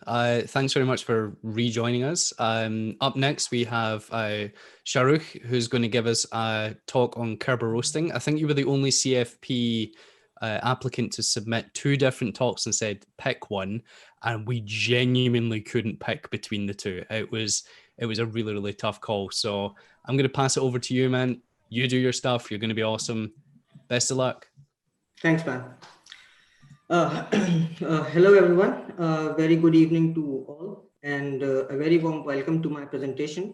Thanks very much for rejoining us. Up next, we have Shahrukh, who's going to give us a talk on Kerberos. I think you were the only CFP applicant to submit 2 different talks and said pick one, and we genuinely couldn't pick between the 2. It was a really, really tough call. So I'm going to pass it over to you, man. You do your stuff. You're going to be awesome. Best of luck. Thanks, man. Hello, everyone. Very good evening to all, and a very warm welcome to my presentation.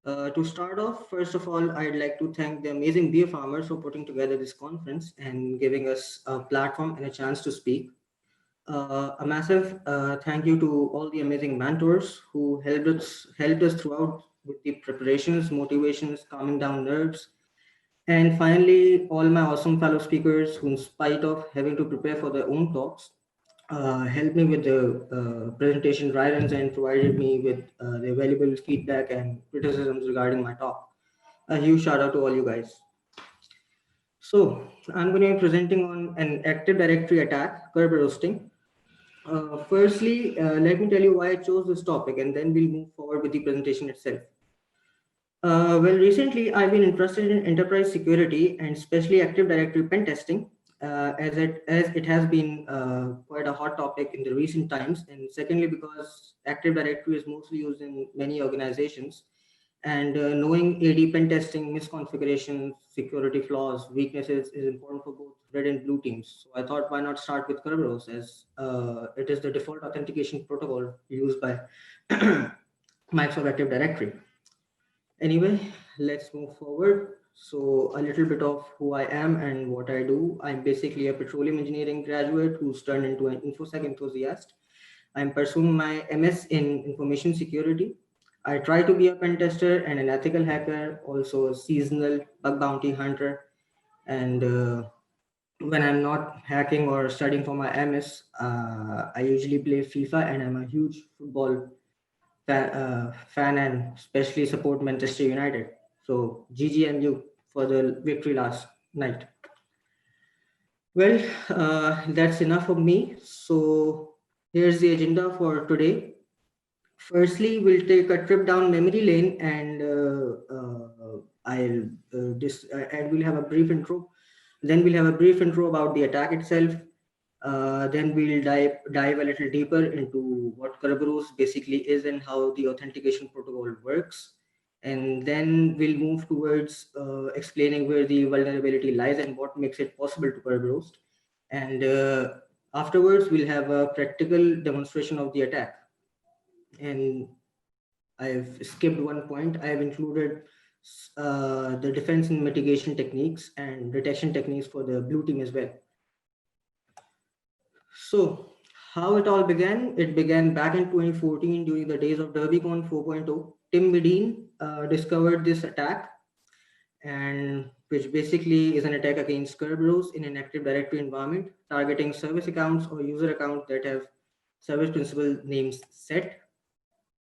To start off, first of all, I'd like to thank the amazing beer farmers for putting together this conference and giving us a platform and a chance to speak. A massive thank you to all the amazing mentors who helped us throughout with the preparations, motivations, calming down nerves, and finally, all my awesome fellow speakers who, in spite of having to prepare for their own talks, helped me with the presentation write-ins and provided me with the valuable feedback and criticisms regarding my talk. A huge shout out to all you guys. So I'm going to be presenting on an Active Directory attack, Kerberos. Firstly, let me tell you why I chose this topic, and then we'll move forward with the presentation itself. Well, recently I've been interested in enterprise security and especially Active Directory pen testing, as it has been quite a hot topic in the recent times. And secondly, because Active Directory is mostly used in many organizations, and knowing AD pen testing, misconfigurations, security flaws, weaknesses is important for both red and blue teams. So I thought, why not start with Kerberos, as it is the default authentication protocol used by Microsoft Active Directory. Anyway, let's move forward. So a little bit of who I am and what I do. I'm basically a petroleum engineering graduate who's turned into an InfoSec enthusiast. I'm pursuing my MS in information security. I try to be a pen tester and an ethical hacker, also a seasonal bug bounty hunter. And when I'm not hacking or studying for my MS, I usually play FIFA, and I'm a huge football fan and especially support Manchester United. So GGMU for the victory last night. Well, that's enough of me. So here's the agenda for today. Firstly, we'll take a trip down memory lane, and and we'll have a brief intro. Then we'll have a brief intro about the attack itself. Then we'll dive a little deeper into what Kerberos basically is and how the authentication protocol works. And then we'll move towards explaining where the vulnerability lies and what makes it possible to Kerberos. And afterwards, we'll have a practical demonstration of the attack. And I've skipped one point. I've included the defense and mitigation techniques and detection techniques for the blue team as well. So how it all began? It began back in 2014 during the days of BeerCon 4.0. Tim Medine discovered this attack, and which basically is an attack against Kerberos in an Active Directory environment, targeting service accounts or user accounts that have service principal names set.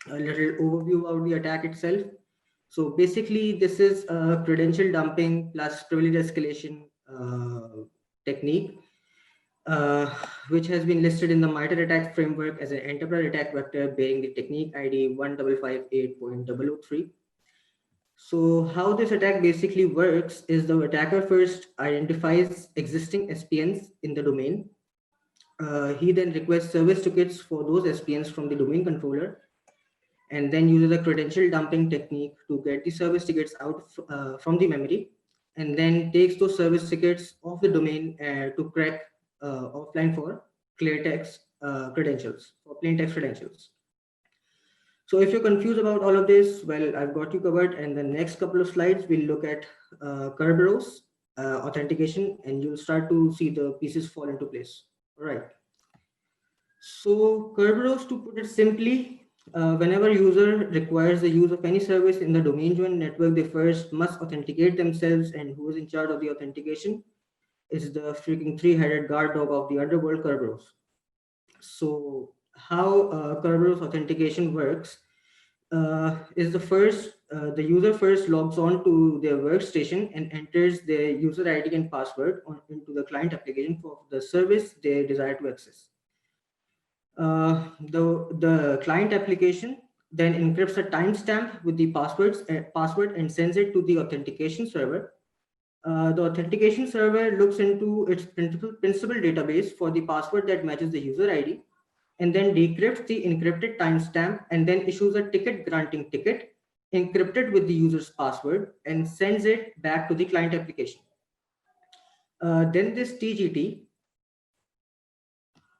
A little overview about the attack itself. So basically, this is a credential dumping plus privilege escalation technique, which has been listed in the MITRE ATT&CK framework as an enterprise attack vector bearing the technique ID 1558.003. So how this attack basically works is the attacker first identifies existing SPNs in the domain. He then requests service tickets for those SPNs from the domain controller, and then uses a credential dumping technique to get the service tickets out from the memory, and then takes those service tickets off the domain to crack offline for clear text credentials, for plain text credentials. So if you're confused about all of this, well, I've got you covered. And the next couple of slides, we'll look at Kerberos authentication, and you'll start to see the pieces fall into place. All right. So Kerberos, to put it simply, whenever user requires the use of any service in the domain joined network, they first must authenticate themselves, and who is in charge of the authentication is the freaking three-headed guard dog of the underworld, Kerberos. So how Kerberos authentication works is the user first logs on to their workstation and enters their user ID and password into the client application for the service they desire to access. The client application then encrypts a timestamp with the password and sends it to the authentication server. The authentication server looks into its principal database for the password that matches the user ID, and then decrypts the encrypted timestamp and then issues a ticket granting ticket encrypted with the user's password and sends it back to the client application. Then this TGT,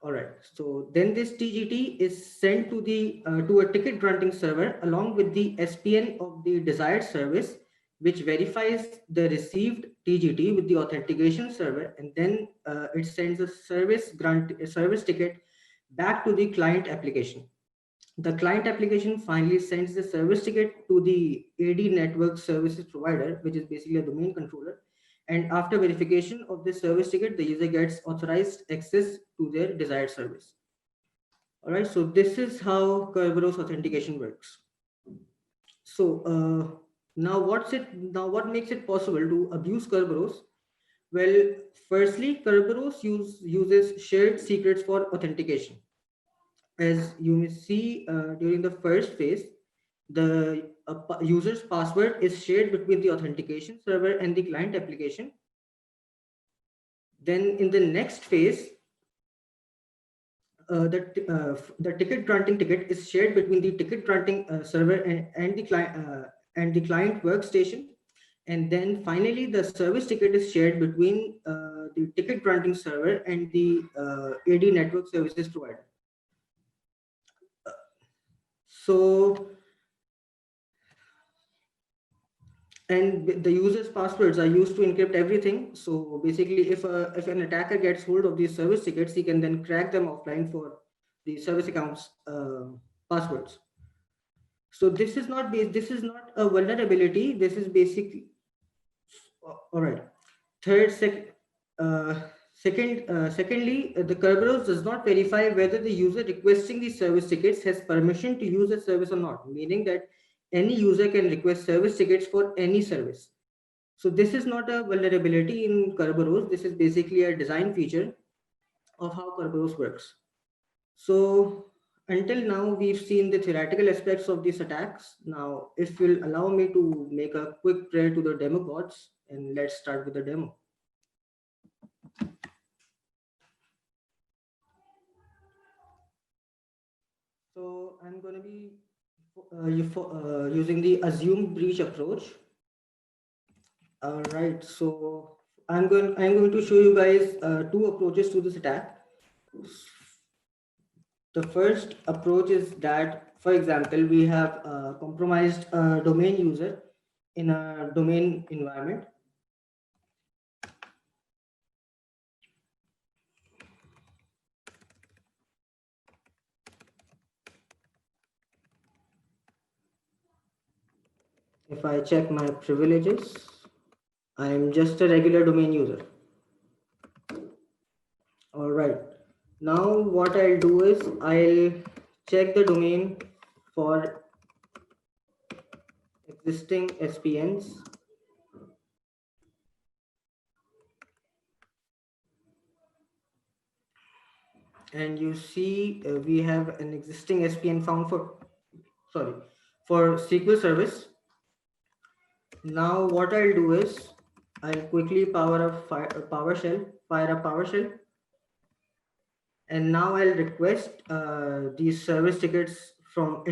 all right, so then this TGT is sent to the to a ticket granting server along with the SPN of the desired service, which verifies the received TGT with the authentication server, and then it sends a service ticket back to the client application. The client application finally sends the service ticket to the AD network services provider, which is basically a domain controller. And after verification of this service ticket, the user gets authorized access to their desired service. All right, so this is how Kerberos authentication works. So now what makes it possible to abuse Kerberos? Well, firstly, Kerberos uses shared secrets for authentication. As you may see during the first phase, the user's password is shared between the authentication server and the client application. Then in the next phase, the ticket granting ticket is shared between the ticket granting server and the client workstation. And then finally, the service ticket is shared between the ticket granting server and the AD network services provider. So, and the user's passwords are used to encrypt everything. So basically, if an attacker gets hold of these service tickets, he can then crack them offline for the service accounts passwords. So this is not a vulnerability. This is basically all right. Third, secondly, the Kerberos does not verify whether the user requesting the service tickets has permission to use a service or not, meaning that any user can request service tickets for any service. So this is not a vulnerability in Kerberos. This is basically a design feature of how Kerberos works. So until now, we've seen the theoretical aspects of these attacks. Now, if you'll allow me to make a quick prayer to the demo gods, and let's start with the demo. So I'm going to be using the assumed breach approach. All right. So I'm going to show you guys two approaches to this attack. The first approach is that, for example, we have a compromised domain user in a domain environment. If I check my privileges, I am just a regular domain user. All right. Now what I'll do is I'll check the domain for existing SPNs. And you see we have an existing SPN found for SQL service. Now what I'll do is I'll quickly fire a PowerShell, and now I'll request these service tickets from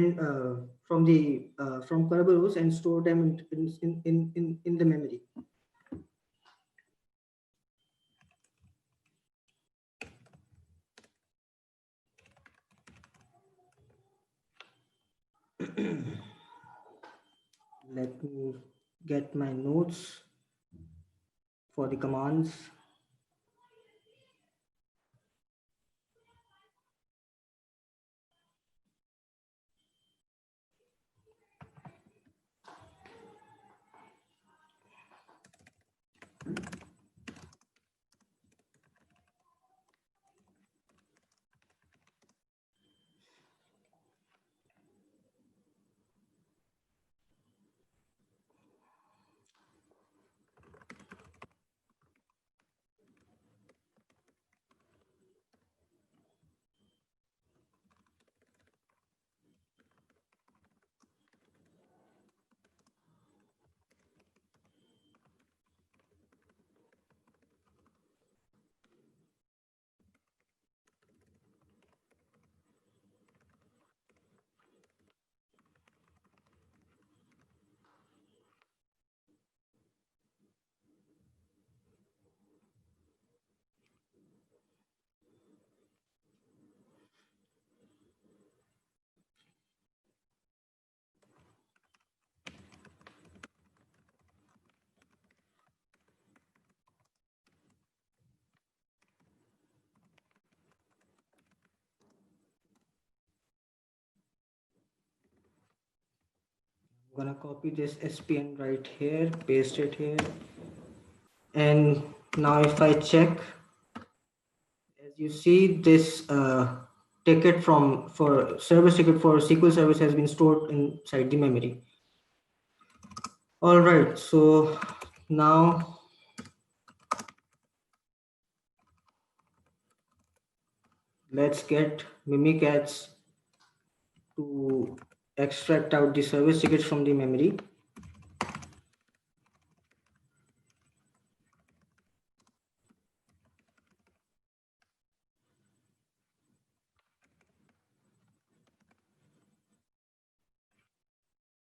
Kerberos and store them in the memory. Let me get my notes for the commands. gonna copy this SPN right here, paste it here, and now if I check, as you see, this ticket for service ticket for SQL service has been stored inside the memory. All right, so now let's get Mimikatz to extract out the service tickets from the memory.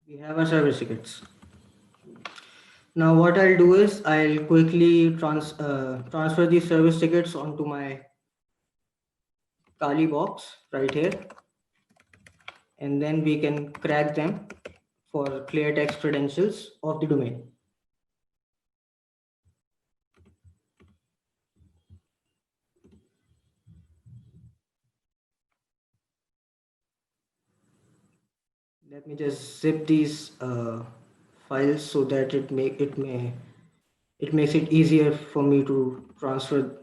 We have our service tickets. Now what I'll do is I'll quickly transfer these service tickets onto my Kali box right here, and then we can crack them for clear text credentials of the domain. Let me just zip these files so that it makes it easier for me to transfer.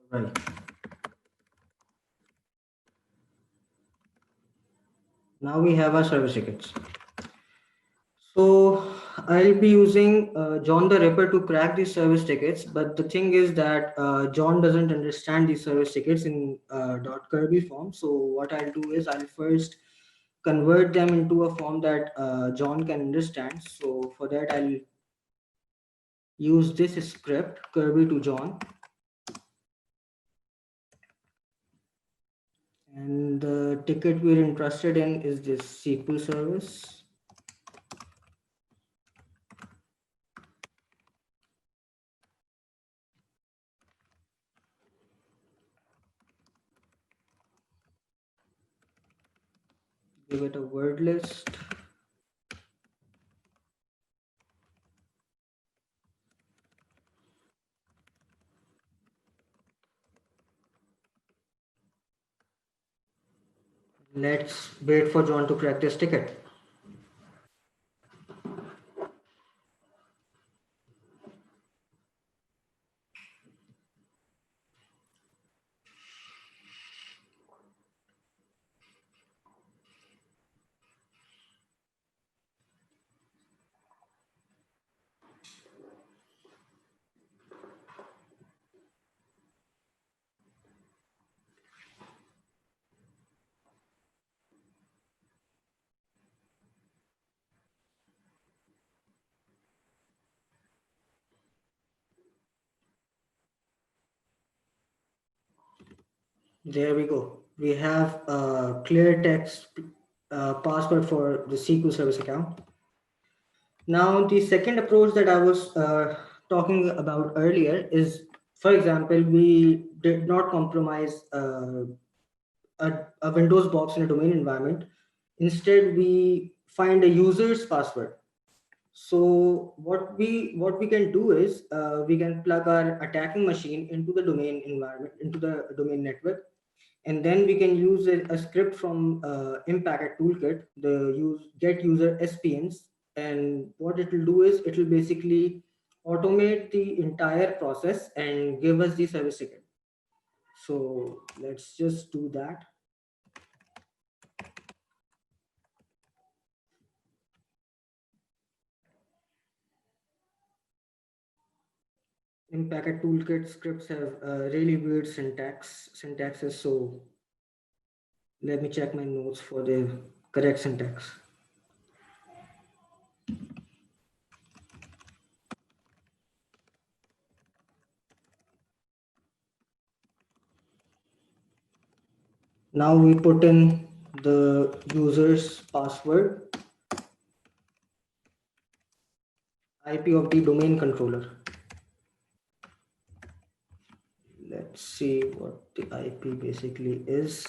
Right. Now we have our service tickets. So I'll be using John the Ripper to crack these service tickets, but the thing is that John doesn't understand these service tickets in .Kirby form. So what I'll do is I'll first convert them into a form that John can understand. So for that I'll use this script, Kirby to John. And the ticket we're interested in is this SQL service. Give it a word list. Let's wait for John to crack this ticket. There we go. We have a clear text password for the SQL Service account. Now, the second approach that I was talking about earlier is, for example, we did not compromise a Windows box in a domain environment. Instead, we find a user's password. So what we can do is we can plug our attacking machine into the domain environment, into the domain network, And then we can use a script from Impact Toolkit, the get user SPNs. And what it will do is it will basically automate the entire process and give us the service ticket. So let's just do that. Impact Toolkit scripts have really weird syntaxes. So let me check my notes for the correct syntax. Now we put in the user's password, IP of the domain controller. Let's see what the IP basically is.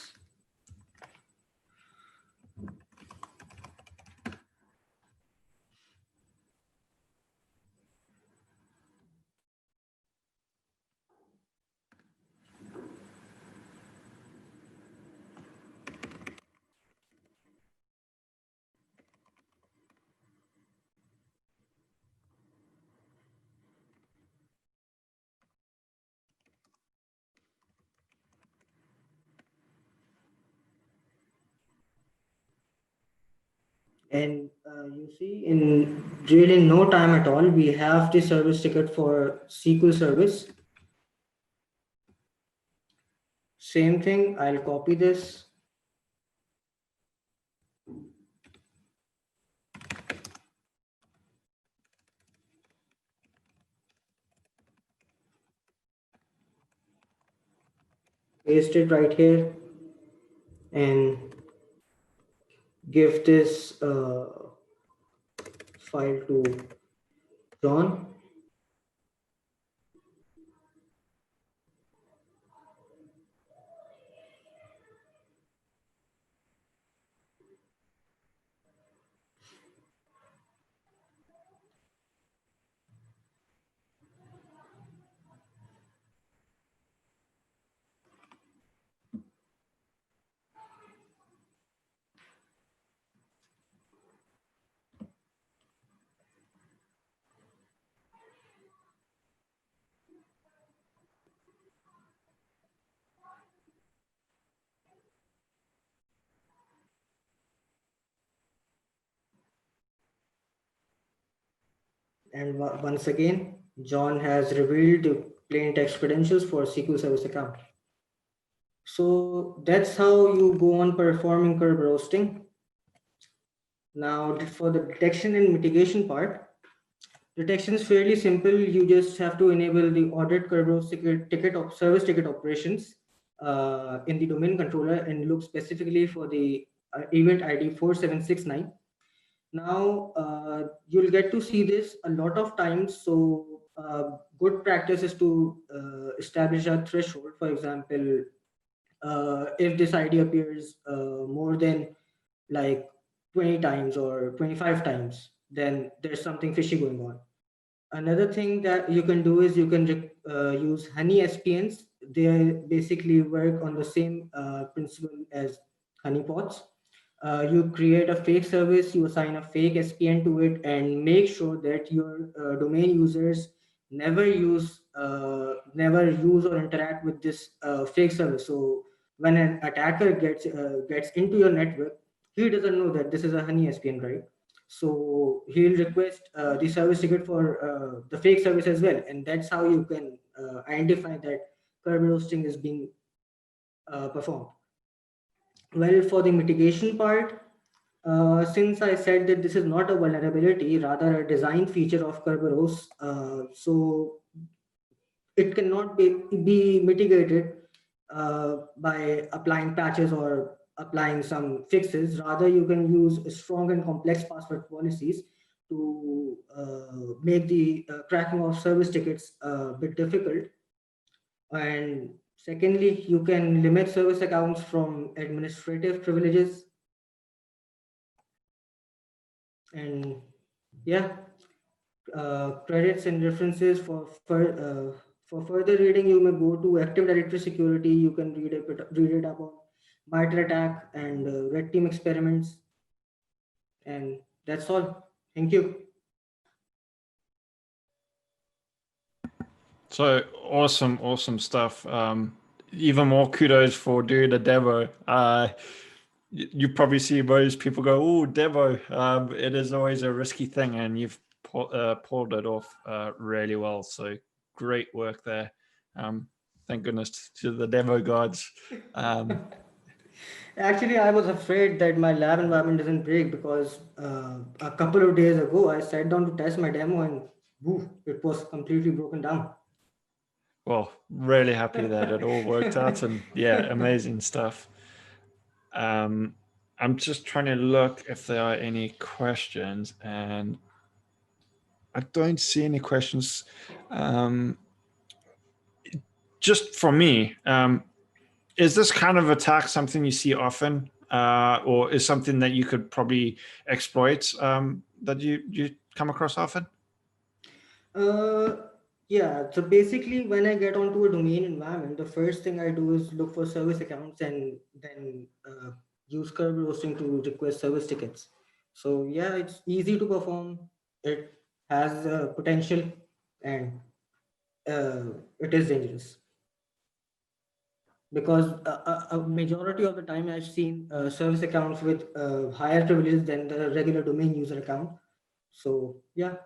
And you see, in really no time at all, we have the service ticket for SQL service. Same thing, I'll copy this. Paste it right here and give this file to John. And once again, John has revealed the plain text credentials for SQL Service account. So that's how you go on performing curve roasting. Now for the detection and mitigation part, detection is fairly simple. You just have to enable the audit Kerberos service ticket operations in the domain controller and look specifically for the event ID 4769. Now you'll get to see this a lot of times. So good practice is to establish a threshold. For example, if this ID appears more than like 20 times or 25 times, then there's something fishy going on. Another thing that you can do is you can use honey SPNs. They basically work on the same principle as honeypots. You create a fake service, you assign a fake SPN to it, and make sure that your domain users never use or interact with this fake service. So when an attacker gets into your network, he doesn't know that this is a honey SPN, right? So he'll request the service ticket for the fake service as well, and that's how you can identify that curve roasting is being performed. Well, for the mitigation part, since I said that this is not a vulnerability, rather a design feature of Kerberos, so it cannot be mitigated by applying patches or applying some fixes. Rather, you can use strong and complex password policies to make the cracking of service tickets a bit difficult. And secondly, you can limit service accounts from administrative privileges. And yeah, credits and references for For further reading, you may go to Active Directory Security. You can read it about MITRE ATT&CK and red team experiments. And that's all. Thank you. So awesome stuff. Even more kudos for doing a demo. You probably see most people go, "Oh, demo." It is always a risky thing, and you've pulled it off really well. So great work there. Thank goodness to the demo gods. Actually, I was afraid that my lab environment doesn't break because a couple of days ago, I sat down to test my demo and woo, it was completely broken down. Well, really happy that it all worked out, and yeah, amazing stuff. I'm just trying to look if there are any questions, and I don't see any questions. Just for me, is this kind of attack something you see often, or is something that you could probably exploit, that you come across often? Uh, yeah, so basically, when I get onto a domain environment, the first thing I do is look for service accounts and then use Kerberos hosting to request service tickets. So yeah, it's easy to perform. It has potential, and it is dangerous because a majority of the time I've seen service accounts with higher privileges than the regular domain user account. So yeah.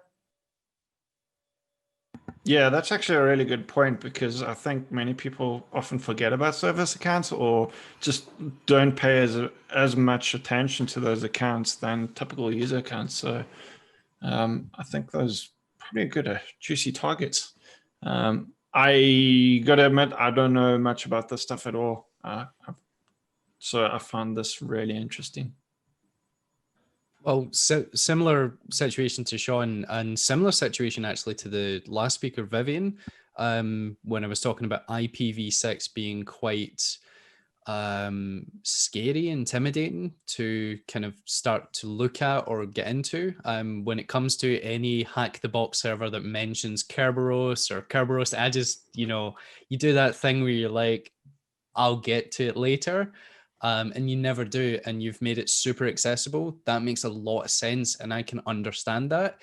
Yeah, that's actually a really good point, because I think many people often forget about service accounts or just don't pay as much attention to those accounts than typical user accounts. So I think those probably good juicy targets. I gotta admit, I don't know much about this stuff at all. So I found this really interesting. Well, similar situation to Sean, and similar situation actually to the last speaker, Vivian, when I was talking about IPv6 being quite scary, intimidating to kind of start to look at or get into. When it comes to any hack the box server that mentions Kerberos or Kerberos, I just, you do that thing where you're like, I'll get to it later. And you never do, and you've made it super accessible. That makes a lot of sense, and I can understand that.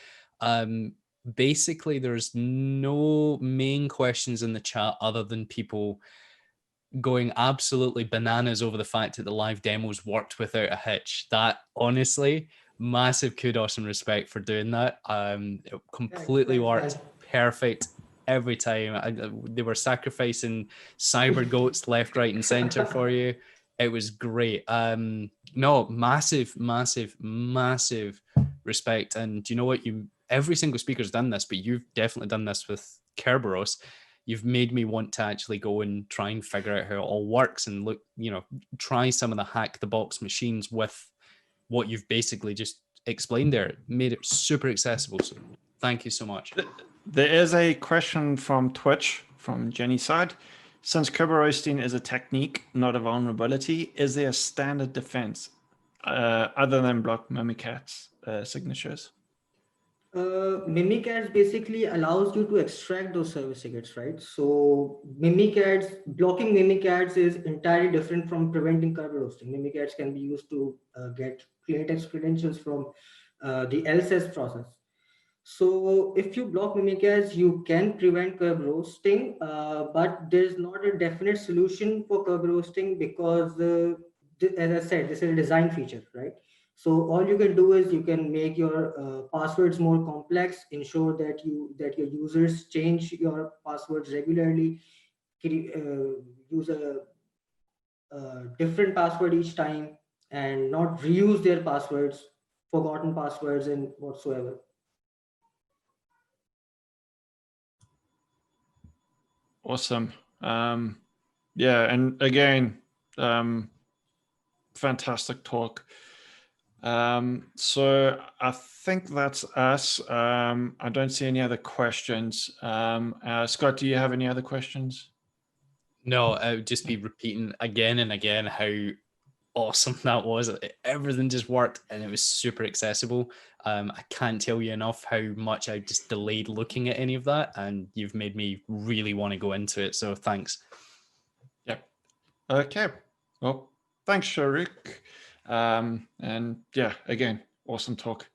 Basically, there's no main questions in the chat other than people going absolutely bananas over the fact that the live demos worked without a hitch. That, honestly, massive kudos and respect for doing that. It completely worked perfect every time. They were sacrificing cyber goats left, right, and center for you. It was great. No, massive respect. And you know what? Every single speaker's done this, but you've definitely done this with Kerberos. You've made me want to actually go and try and figure out how it all works and look, try some of the hack the box machines with what you've basically just explained there. It made it super accessible. So thank you so much. There is a question from Twitch from Jenny's side. Since Kerberos is a technique, not a vulnerability, is there a standard defense other than block Mimikatz signatures? Mimikatz basically allows you to extract those service tickets, right? So blocking Mimikatz is entirely different from preventing Kerberos. Mimikatz can be used to get clear text credentials from the LSS process. So if you block Mimikatz, you can prevent curb roasting, but there's not a definite solution for curb roasting because, as I said, this is a design feature, right? So all you can do is you can make your passwords more complex, ensure that your users change your passwords regularly, use a different password each time, and not reuse their passwords, forgotten passwords, and whatsoever. Awesome. Yeah, and again, fantastic talk. So I think that's us. I don't see any other questions. Scott, do you have any other questions? No, I would just be repeating again and again how awesome that was. Everything just worked and it was super accessible. I can't tell you enough how much I just delayed looking at any of that, and you've made me really want to go into it. So thanks. Yep. Okay. Well, thanks, Shahrukh. And yeah, again, awesome talk.